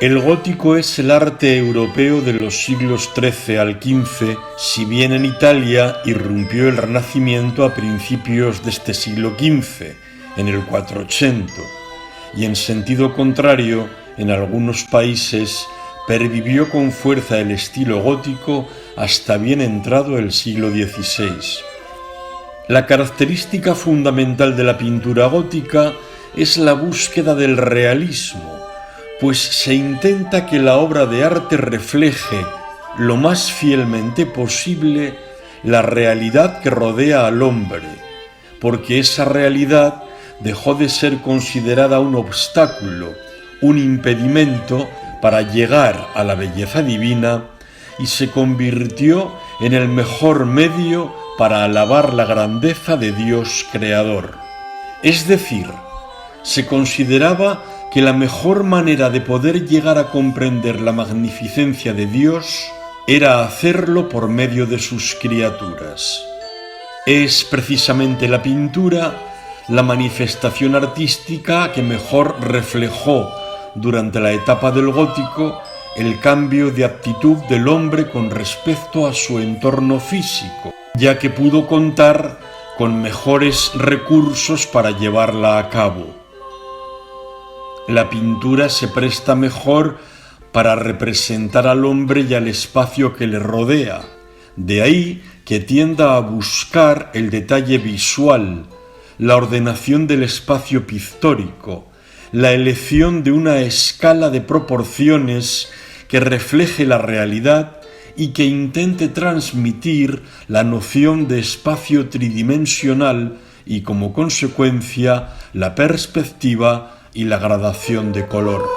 El gótico es el arte europeo de los siglos XIII al XV, si bien en Italia irrumpió el Renacimiento a principios de este siglo XV, en el 480, y en sentido contrario, en algunos países pervivió con fuerza el estilo gótico hasta bien entrado el siglo XVI. La característica fundamental de la pintura gótica es la búsqueda del realismo, pues se intenta que la obra de arte refleje lo más fielmente posible la realidad que rodea al hombre, porque esa realidad dejó de ser considerada un obstáculo, un impedimento para llegar a la belleza divina y se convirtió en el mejor medio para alabar la grandeza de Dios creador. Es decir, se consideraba que la mejor manera de poder llegar a comprender la magnificencia de Dios era hacerlo por medio de sus criaturas. Es precisamente la pintura la manifestación artística que mejor reflejó durante la etapa del gótico el cambio de actitud del hombre con respecto a su entorno físico, ya que pudo contar con mejores recursos para llevarla a cabo. La pintura se presta mejor para representar al hombre y al espacio que le rodea, de ahí que tienda a buscar el detalle visual, la ordenación del espacio pictórico, la elección de una escala de proporciones que refleje la realidad y que intente transmitir la noción de espacio tridimensional y, como consecuencia, la perspectiva y la gradación de color.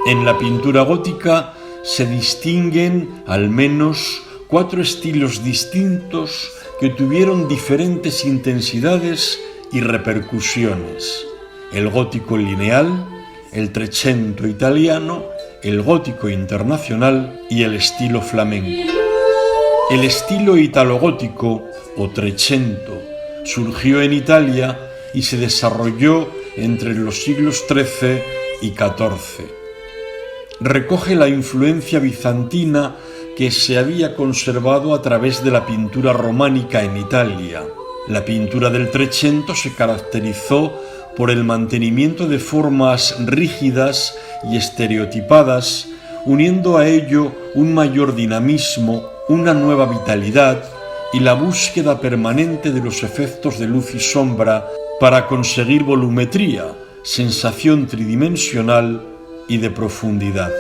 En la pintura gótica se distinguen al menos 4 estilos distintos que tuvieron diferentes intensidades y repercusiones: el gótico lineal, el trecento italiano, el gótico internacional y el estilo flamenco. El estilo italogótico o trecento surgió en Italia y se desarrolló entre los siglos XIII y XIV. Recoge la influencia bizantina que se había conservado a través de la pintura románica en Italia. La pintura del Trecento se caracterizó por el mantenimiento de formas rígidas y estereotipadas, uniendo a ello un mayor dinamismo, una nueva vitalidad y la búsqueda permanente de los efectos de luz y sombra para conseguir volumetría, sensación tridimensional y de profundidad.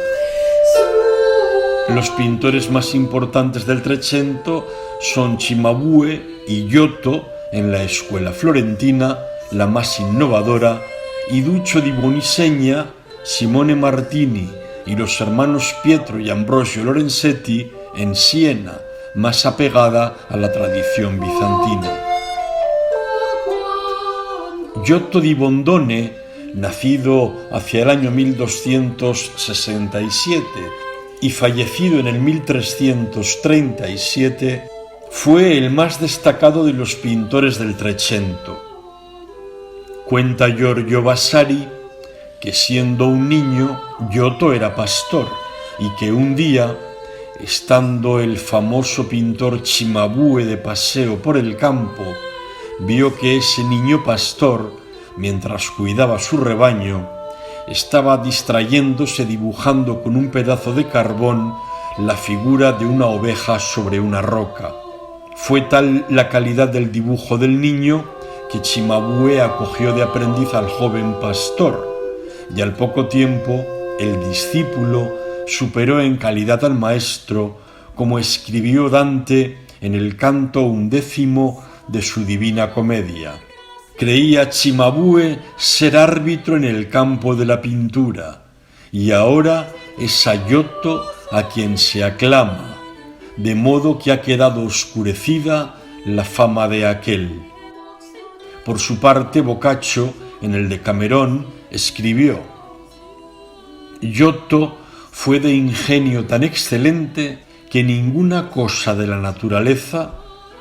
Los pintores más importantes del Trecento son Cimabue y Giotto en la escuela florentina, la más innovadora, y Duccio di Buonisegna, Simone Martini y los hermanos Pietro y Ambrosio Lorenzetti en Siena, más apegada a la tradición bizantina. Giotto di Bondone, nacido hacia el año 1267 y fallecido en el 1337, fue el más destacado de los pintores del Trecento. Cuenta Giorgio Vasari que siendo un niño Giotto era pastor y que un día, estando el famoso pintor Cimabue de paseo por el campo, vio que ese niño pastor, mientras cuidaba su rebaño, estaba distrayéndose dibujando con un pedazo de carbón la figura de una oveja sobre una roca. Fue tal la calidad del dibujo del niño que Cimabue acogió de aprendiz al joven pastor, y al poco tiempo el discípulo superó en calidad al maestro, como escribió Dante en el canto 11 de su Divina Comedia. Creía Cimabue ser árbitro en el campo de la pintura, y ahora es a Giotto a quien se aclama, de modo que ha quedado oscurecida la fama de aquel. Por su parte, Boccaccio, en el Decamerón, escribió: Giotto fue de ingenio tan excelente que ninguna cosa de la naturaleza,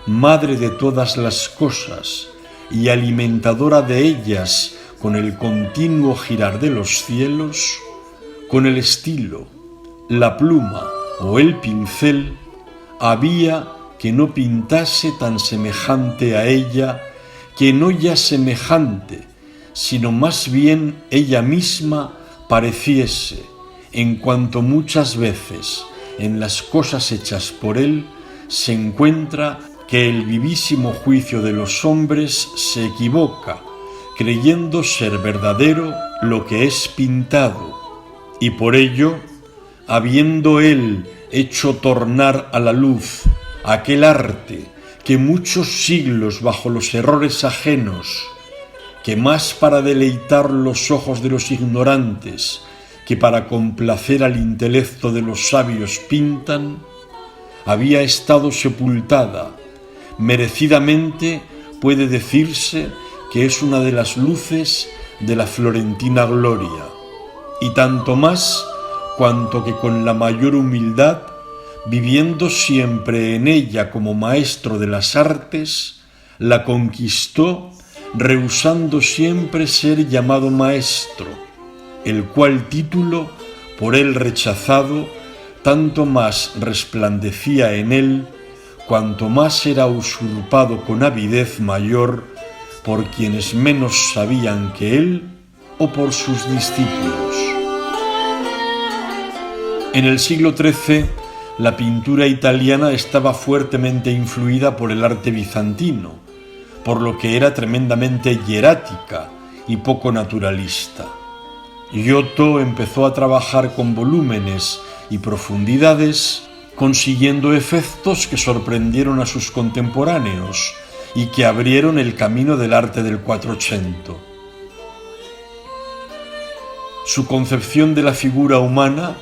madre de todas las cosas y alimentadora de ellas con el continuo girar de los cielos, Con el estilo, la pluma o el pincel, había que no pintase tan semejante a ella, que no ya semejante, sino más bien ella misma pareciese, en cuanto muchas veces en las cosas hechas por él se encuentra que el vivísimo juicio de los hombres se equivoca, creyendo ser verdadero lo que es pintado, y por ello, habiendo él hecho tornar a la luz aquel arte que muchos siglos bajo los errores ajenos, que más para deleitar los ojos de los ignorantes que para complacer al intelecto de los sabios pintan, había estado sepultada, merecidamente puede decirse que es una de las luces de la florentina gloria, y tanto más cuanto que con la mayor humildad, viviendo siempre en ella como maestro de las artes, la conquistó, rehusando siempre ser llamado maestro, el cual título, por él rechazado, tanto más resplandecía en él, cuanto más era usurpado con avidez mayor por quienes menos sabían que él o por sus discípulos. En el siglo XIII, la pintura italiana estaba fuertemente influida por el arte bizantino, por lo que era tremendamente hierática y poco naturalista. Giotto empezó a trabajar con volúmenes y profundidades, consiguiendo efectos que sorprendieron a sus contemporáneos y que abrieron el camino del arte del Quattrocento. Su concepción de la figura humana,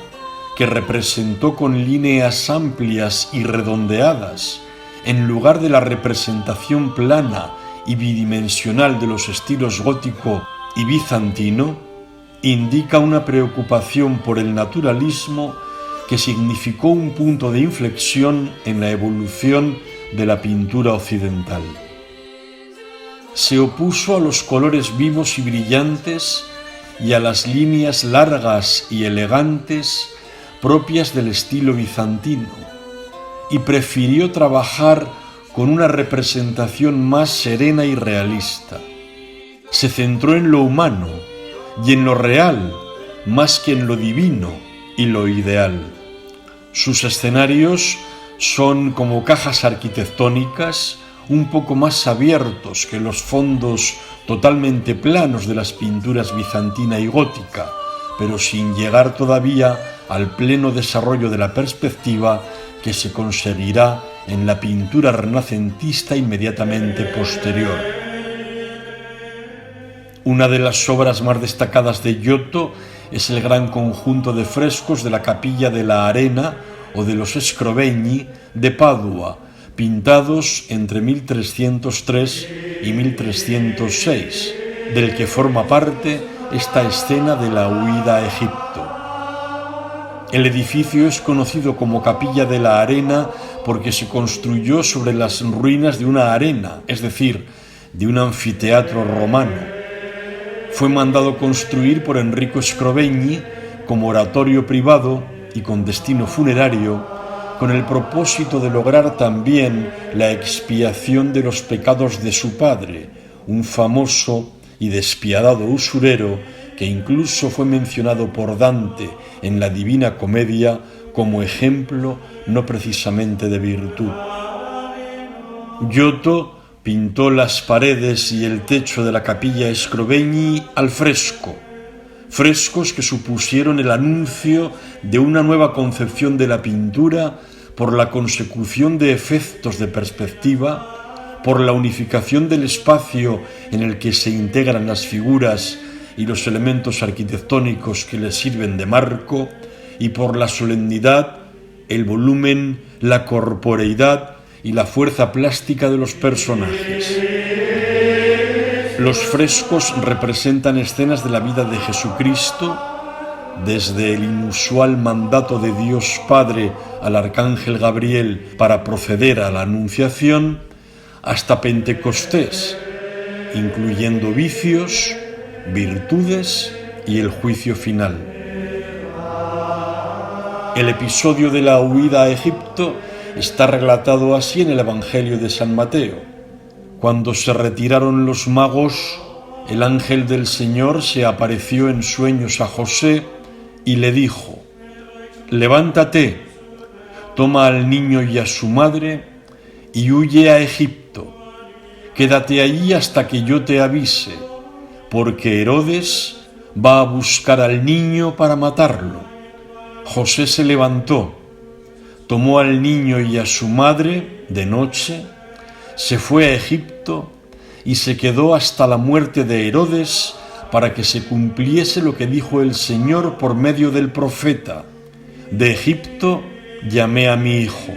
que representó con líneas amplias y redondeadas, en lugar de la representación plana y bidimensional de los estilos gótico y bizantino, indica una preocupación por el naturalismo que significó un punto de inflexión en la evolución de la pintura occidental. Se opuso a los colores vivos y brillantes y a las líneas largas y elegantes propias del estilo bizantino, y prefirió trabajar con una representación más serena y realista. Se centró en lo humano y en lo real, más que en lo divino y lo ideal. Sus escenarios son como cajas arquitectónicas un poco más abiertos que los fondos totalmente planos de las pinturas bizantina y gótica, pero sin llegar todavía al pleno desarrollo de la perspectiva que se conseguirá en la pintura renacentista inmediatamente posterior. Una de las obras más destacadas de Giotto es el gran conjunto de frescos de la Capilla de la Arena o de los Scrovegni de Padua, pintados entre 1303 y 1306, del que forma parte esta escena de la huida a Egipto. El edificio es conocido como Capilla de la Arena porque se construyó sobre las ruinas de una arena, es decir, de un anfiteatro romano. Fue mandado construir por Enrico Scrovegni como oratorio privado y con destino funerario, con el propósito de lograr también la expiación de los pecados de su padre, un famoso y despiadado usurero que incluso fue mencionado por Dante en la Divina Comedia como ejemplo no precisamente de virtud. Giotto pintó las paredes y el techo de la Capilla Scrovegni al fresco, frescos que supusieron el anuncio de una nueva concepción de la pintura por la consecución de efectos de perspectiva, por la unificación del espacio en el que se integran las figuras y los elementos arquitectónicos que le sirven de marco, y por la solemnidad, el volumen, la corporeidad y la fuerza plástica de los personajes. Los frescos representan escenas de la vida de Jesucristo, desde el inusual mandato de Dios Padre al arcángel Gabriel para proceder a la Anunciación, hasta Pentecostés, incluyendo vicios, virtudes y el juicio final. El episodio de la huida a Egipto está relatado así en el Evangelio de San Mateo. Cuando se retiraron los magos, el ángel del Señor se apareció en sueños a José y le dijo: «Levántate, toma al niño y a su madre y huye a Egipto. Quédate allí hasta que yo te avise, porque Herodes va a buscar al niño para matarlo». José se levantó, tomó al niño y a su madre de noche, se fue a Egipto y se quedó hasta la muerte de Herodes para que se cumpliese lo que dijo el Señor por medio del profeta: «De Egipto llamé a mi hijo».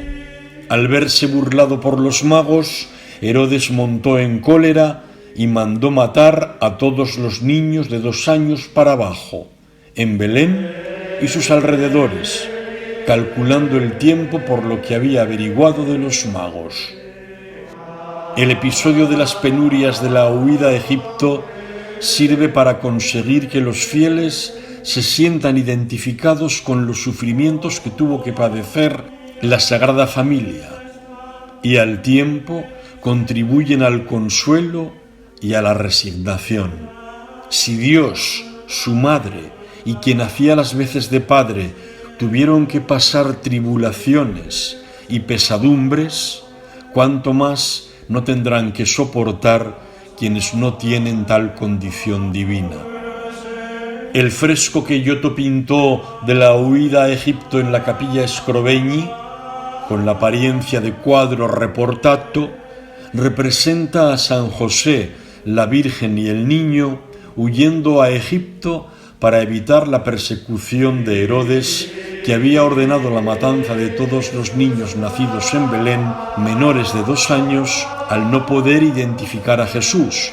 Al verse burlado por los magos, Herodes montó en cólera y mandó matar a todos los niños de 2 años para abajo, en Belén y sus alrededores, calculando el tiempo por lo que había averiguado de los magos. El episodio de las penurias de la huida a Egipto sirve para conseguir que los fieles se sientan identificados con los sufrimientos que tuvo que padecer la Sagrada Familia y al tiempo contribuyen al consuelo y a la resignación. Si Dios, su Madre y quien hacía las veces de Padre tuvieron que pasar tribulaciones y pesadumbres, cuánto más no tendrán que soportar quienes no tienen tal condición divina. El fresco que Giotto pintó de la huida a Egipto en la Capilla Scrovegni, con la apariencia de cuadro reportato, representa a San José, la Virgen y el niño huyendo a Egipto para evitar la persecución de Herodes, que había ordenado la matanza de todos los niños nacidos en Belén, menores de 2 años, al no poder identificar a Jesús,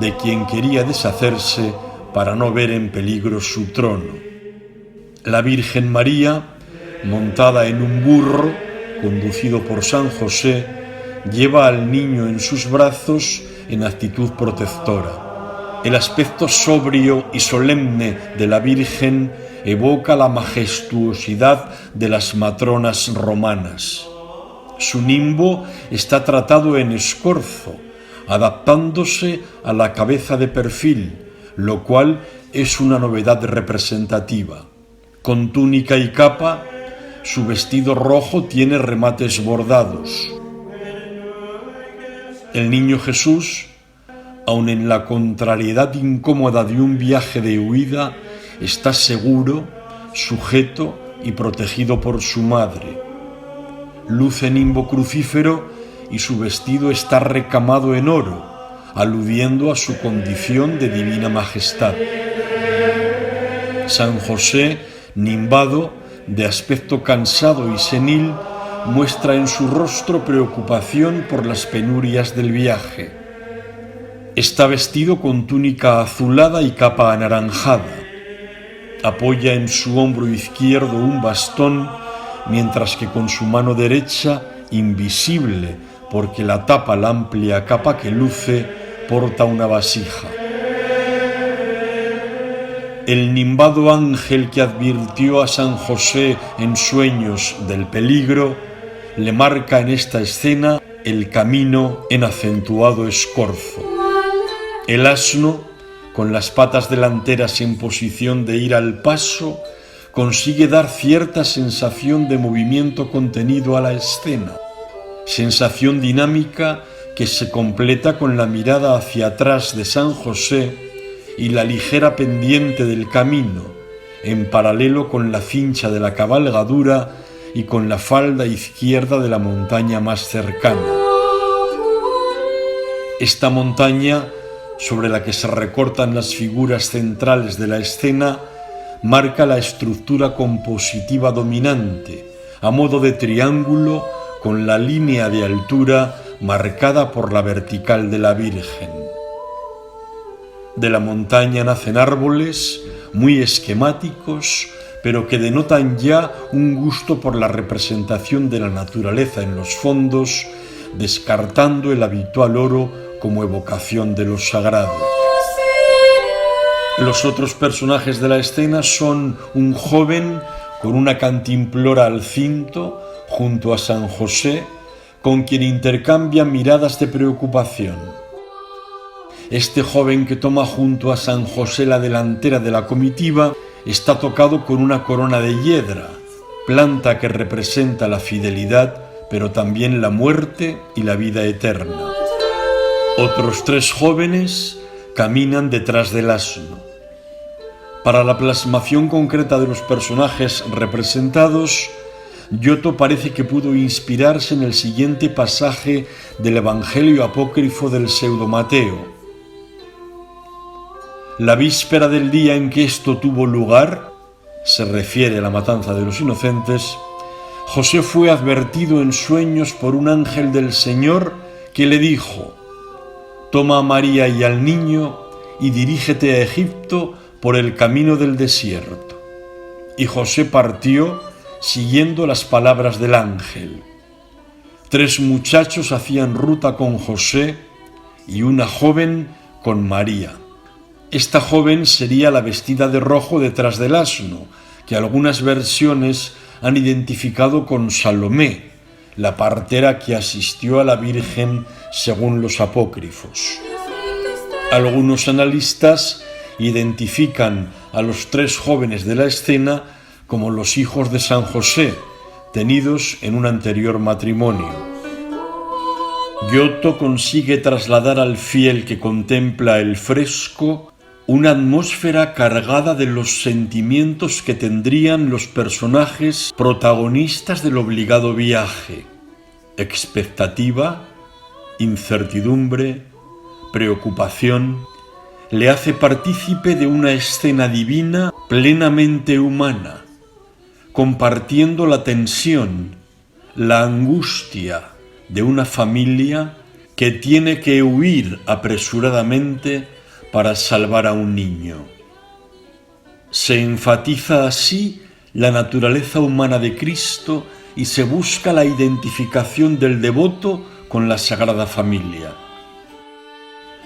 de quien quería deshacerse para no ver en peligro su trono. La Virgen María, montada en un burro, conducido por San José, lleva al niño en sus brazos en actitud protectora. El aspecto sobrio y solemne de la Virgen evoca la majestuosidad de las matronas romanas. Su nimbo está tratado en escorzo, adaptándose a la cabeza de perfil, lo cual es una novedad representativa. Con túnica y capa, su vestido rojo tiene remates bordados. El niño Jesús, aun en la contrariedad incómoda de un viaje de huida, está seguro, sujeto y protegido por su madre. Luce nimbo crucífero y su vestido está recamado en oro, aludiendo a su condición de divina majestad. San José, nimbado, de aspecto cansado y senil, muestra en su rostro preocupación por las penurias del viaje. Está vestido con túnica azulada y capa anaranjada. Apoya en su hombro izquierdo un bastón, mientras que con su mano derecha, invisible porque la tapa la amplia capa que luce, porta una vasija. El nimbado ángel que advirtió a San José en sueños del peligro, le marca en esta escena el camino en acentuado escorzo. El asno, con las patas delanteras en posición de ir al paso, consigue dar cierta sensación de movimiento contenido a la escena, sensación dinámica que se completa con la mirada hacia atrás de San José y la ligera pendiente del camino, en paralelo con la cincha de la cabalgadura y con la falda izquierda de la montaña más cercana. Esta montaña, sobre la que se recortan las figuras centrales de la escena, marca la estructura compositiva dominante, a modo de triángulo, con la línea de altura marcada por la vertical de la Virgen. De la montaña nacen árboles muy esquemáticos, pero que denotan ya un gusto por la representación de la naturaleza en los fondos, descartando el habitual oro como evocación de lo sagrado. Los otros personajes de la escena son un joven con una cantimplora al cinto junto a San José, con quien intercambia miradas de preocupación. Este joven que toma junto a San José la delantera de la comitiva está tocado con una corona de hiedra, planta que representa la fidelidad, pero también la muerte y la vida eterna. Otros 3 jóvenes caminan detrás del asno. Para la plasmación concreta de los personajes representados, Giotto parece que pudo inspirarse en el siguiente pasaje del Evangelio apócrifo del pseudo Mateo. La víspera del día en que esto tuvo lugar, se refiere a la matanza de los inocentes, José fue advertido en sueños por un ángel del Señor que le dijo: «Toma a María y al niño y dirígete a Egipto por el camino del desierto». Y José partió siguiendo las palabras del ángel. 3 muchachos hacían ruta con José y una joven con María. Esta joven sería la vestida de rojo detrás del asno, que algunas versiones han identificado con Salomé, la partera que asistió a la Virgen según los apócrifos. Algunos analistas identifican a los 3 jóvenes de la escena como los hijos de San José, tenidos en un anterior matrimonio. Giotto consigue trasladar al fiel que contempla el fresco una atmósfera cargada de los sentimientos que tendrían los personajes protagonistas del obligado viaje: expectativa, incertidumbre, preocupación. Le hace partícipe de una escena divina plenamente humana, compartiendo la tensión, la angustia de una familia que tiene que huir apresuradamente para salvar a un niño. Se enfatiza así la naturaleza humana de Cristo y se busca la identificación del devoto con la Sagrada Familia.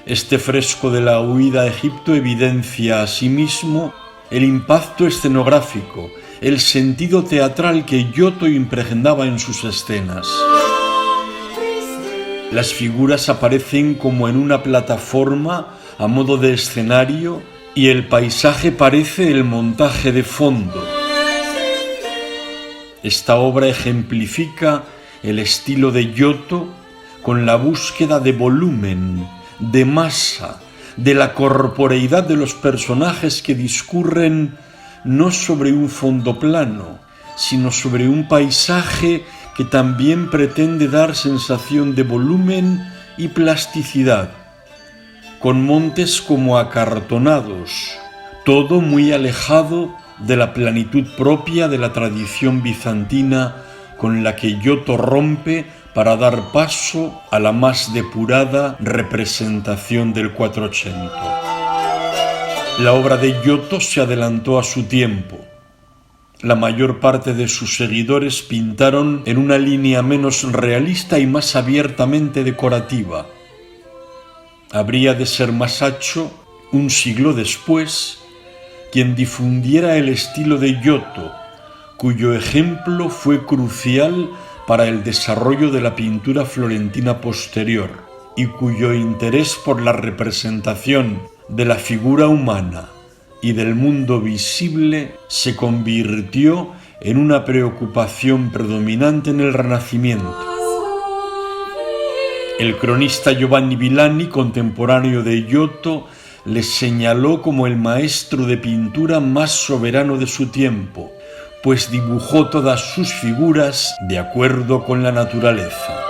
Este fresco de la huida a Egipto evidencia asimismo el impacto escenográfico, el sentido teatral que Giotto impregnaba en sus escenas. Las figuras aparecen como en una plataforma a modo de escenario y el paisaje parece el montaje de fondo. Esta obra ejemplifica el estilo de Giotto con la búsqueda de volumen, de masa, de la corporeidad de los personajes que discurren no sobre un fondo plano, sino sobre un paisaje que también pretende dar sensación de volumen y plasticidad, con montes como acartonados, todo muy alejado de la plenitud propia de la tradición bizantina con la que Giotto rompe para dar paso a la más depurada representación del 400. La obra de Giotto se adelantó a su tiempo. La mayor parte de sus seguidores pintaron en una línea menos realista y más abiertamente decorativa. Habría de ser Masaccio, un siglo después, quien difundiera el estilo de Giotto, cuyo ejemplo fue crucial para el desarrollo de la pintura florentina posterior y cuyo interés por la representación de la figura humana y del mundo visible se convirtió en una preocupación predominante en el Renacimiento. El cronista Giovanni Villani, contemporáneo de Giotto, le señaló como el maestro de pintura más soberano de su tiempo, pues dibujó todas sus figuras de acuerdo con la naturaleza.